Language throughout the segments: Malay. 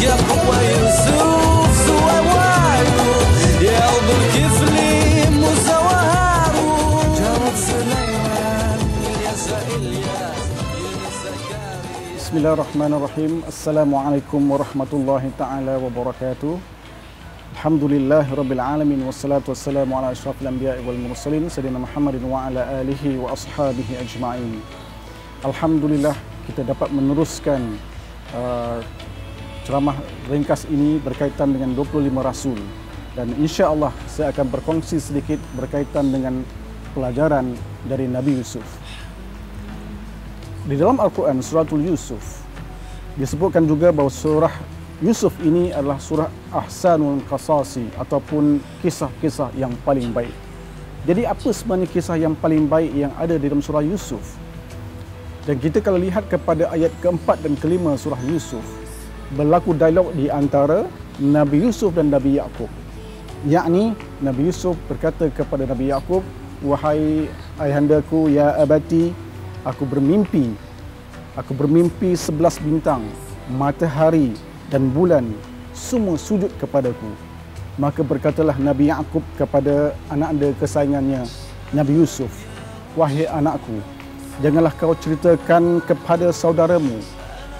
يعقوب ويوسف سوى وهارون يا ذو الكفل موسى وهارون جرت سليمان إلياس يونس زكريا. Bismillahirrahmanirrahim. Assalamualaikum warahmatullahi ta'ala wabarakatuh. Alhamdulillahirabbil alamin wassalatu wassalamu ala asyrafil anbiya'i wal mursalin sayyidina Muhammadin wa ala alihi wa ashabihi ajma'in. Alhamdulillah kita dapat meneruskan ceramah ringkas ini berkaitan dengan 25 rasul, dan insya-Allah saya akan berkongsi sedikit berkaitan dengan pelajaran dari Nabi Yusuf. Di dalam Al-Quran suratul Yusuf disebutkan juga bahawa surah Yusuf ini adalah surah ahsanul qasasi ataupun kisah-kisah yang paling baik. Jadi apa sebenarnya kisah yang paling baik yang ada di dalam surah Yusuf? Dan kita kalau lihat kepada ayat keempat dan kelima surah Yusuf, berlaku dialog di antara Nabi Yusuf dan Nabi Yaqub. Yakni Nabi Yusuf berkata kepada Nabi Yaqub, "Wahai ayahandaku, ya abati, aku bermimpi 11 bintang, matahari dan bulan semua sujud kepadaku." Maka berkatalah Nabi Yaqub kepada anak anda kesayangannya Nabi Yusuf, "Wahai anakku, janganlah kau ceritakan kepada saudaramu,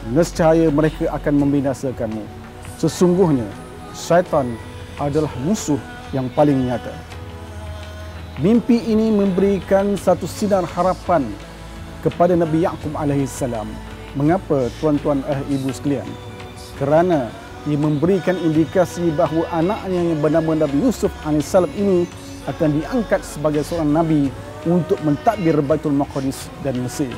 nescaya mereka akan membinasakanmu. Sesungguhnya syaitan adalah musuh yang paling nyata." Mimpi ini memberikan satu sinar harapan kepada Nabi Yaqub alaihissalam. Mengapa tuan-tuan ibu sekalian? Kerana ia memberikan indikasi bahawa anaknya yang bernama Nabi Yusuf alaihissalam ini akan diangkat sebagai seorang nabi untuk mentadbir Baitul Maqdis dan Mesir.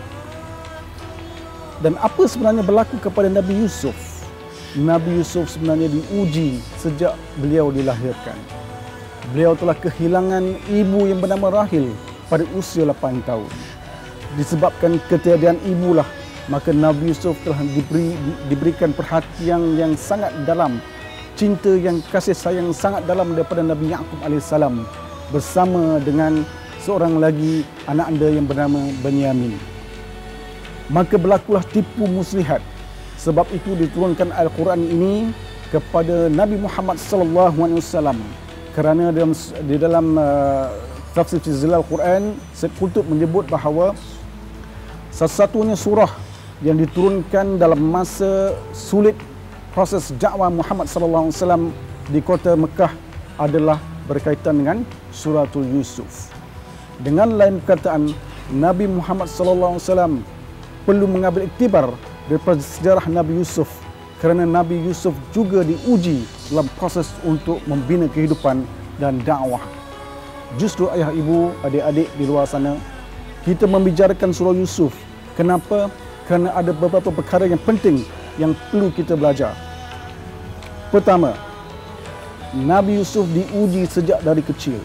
Dan apa sebenarnya berlaku kepada Nabi Yusuf? Nabi Yusuf sebenarnya diuji sejak beliau dilahirkan. Beliau telah kehilangan ibu yang bernama Rahil pada usia 8 tahun. Disebabkan ketiadaan ibulah, maka Nabi Yusuf telah diberikan perhatian yang sangat dalam, cinta yang kasih sayang sangat dalam daripada Nabi Yaqub alaihissalam bersama dengan seorang lagi anak anda yang bernama Benyamin. Maka berlakulah tipu muslihat. Sebab itu diturunkan Al-Quran ini kepada Nabi Muhammad sallallahu alaihi wasallam. Kerana di dalam tafsir Zilal Quran, Syekh Qutb menyebut bahawa satu-satunya surah yang diturunkan dalam masa sulit proses dakwah Muhammad sallallahu alaihi wasallam di kota Mekah adalah berkaitan dengan suratul Yusuf. Dengan lain perkataan, Nabi Muhammad sallallahu alaihi wasallam perlu mengambil iktibar daripada sejarah Nabi Yusuf, kerana Nabi Yusuf juga diuji dalam proses untuk membina kehidupan dan dakwah. Justru ayah ibu, adik-adik di luar sana, kita membicarakan surah Yusuf. Kenapa? Kerana ada beberapa perkara yang penting yang perlu kita belajar. Pertama, Nabi Yusuf diuji sejak dari kecil.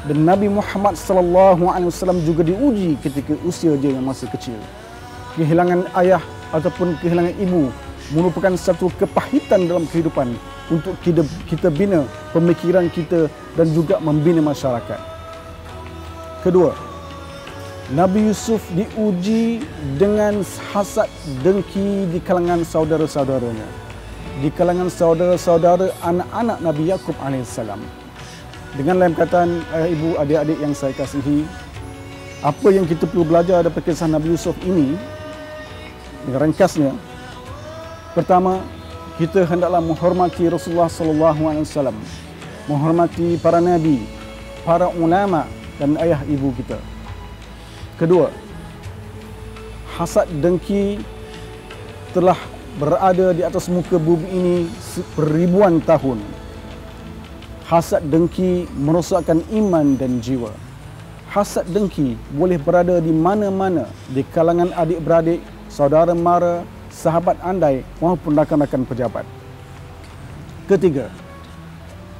Dan Nabi Muhammad sallallahu alaihi wasallam juga diuji ketika usia dia yang masih kecil. Kehilangan ayah ataupun kehilangan ibu merupakan satu kepahitan dalam kehidupan untuk kita bina pemikiran kita dan juga membina masyarakat. Kedua, Nabi Yusuf diuji dengan hasad dengki di kalangan saudara-saudaranya, di kalangan saudara-saudara anak-anak Nabi Yaqub alaihissalam. Dengan lain perkataan, ayah ibu, adik-adik yang saya kasihi, apa yang kita perlu belajar daripada kisah Nabi Yusuf ini, ringkasnya, pertama, kita hendaklah menghormati Rasulullah sallallahu alaihi wasallam, menghormati para nabi, para ulama dan ayah ibu kita. Kedua, hasad dengki telah berada di atas muka bumi ini beribuan tahun. Hasad dengki merosakkan iman dan jiwa. Hasad dengki boleh berada di mana-mana, di kalangan adik-beradik, saudara mara, sahabat andai maupun rakan-rakan pejabat. Ketiga,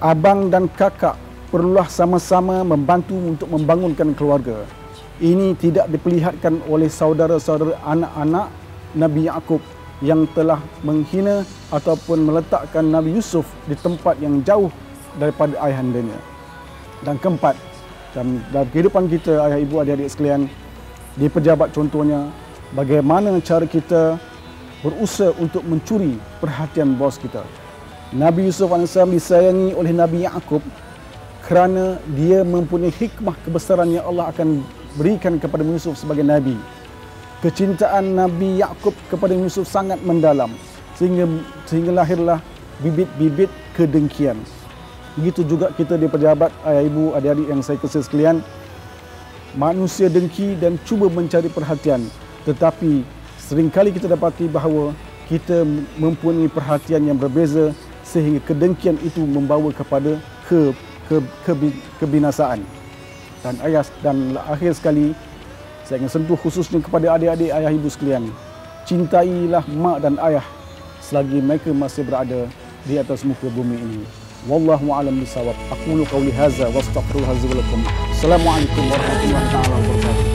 abang dan kakak perlulah sama-sama membantu untuk membangunkan keluarga. Ini tidak diperlihatkan oleh saudara-saudara anak-anak Nabi Yaqub yang telah menghina ataupun meletakkan Nabi Yusuf di tempat yang jauh daripada ayahandanya. Dan keempat, dalam kehidupan kita, ayah ibu adik-adik sekalian, di pejabat contohnya, bagaimana cara kita berusaha untuk mencuri perhatian bos kita. Nabi Yusuf AS disayangi oleh Nabi Yaqub kerana dia mempunyai hikmah kebesaran yang Allah akan berikan kepada Yusuf sebagai Nabi. Kecintaan Nabi Yaqub kepada Yusuf sangat mendalam sehingga lahirlah bibit-bibit kedengkian. Begitu juga kita di pejabat, ayah ibu, adik-adik yang saya kasihi sekalian. Manusia dengki dan cuba mencari perhatian, tetapi seringkali kita dapati bahawa kita mempunyai perhatian yang berbeza sehingga kedengkian itu membawa kepada kebinasaan. Dan akhir sekali, saya ingin sentuh khususnya kepada adik-adik, ayah ibu sekalian. Cintailah mak dan ayah selagi mereka masih berada di atas muka bumi ini. Wallahu a'lam bishawab. Aqulu qawli hadza wa astaghfirullaha li wa lakum. Assalamualaikum warahmatullahi wabarakatuh.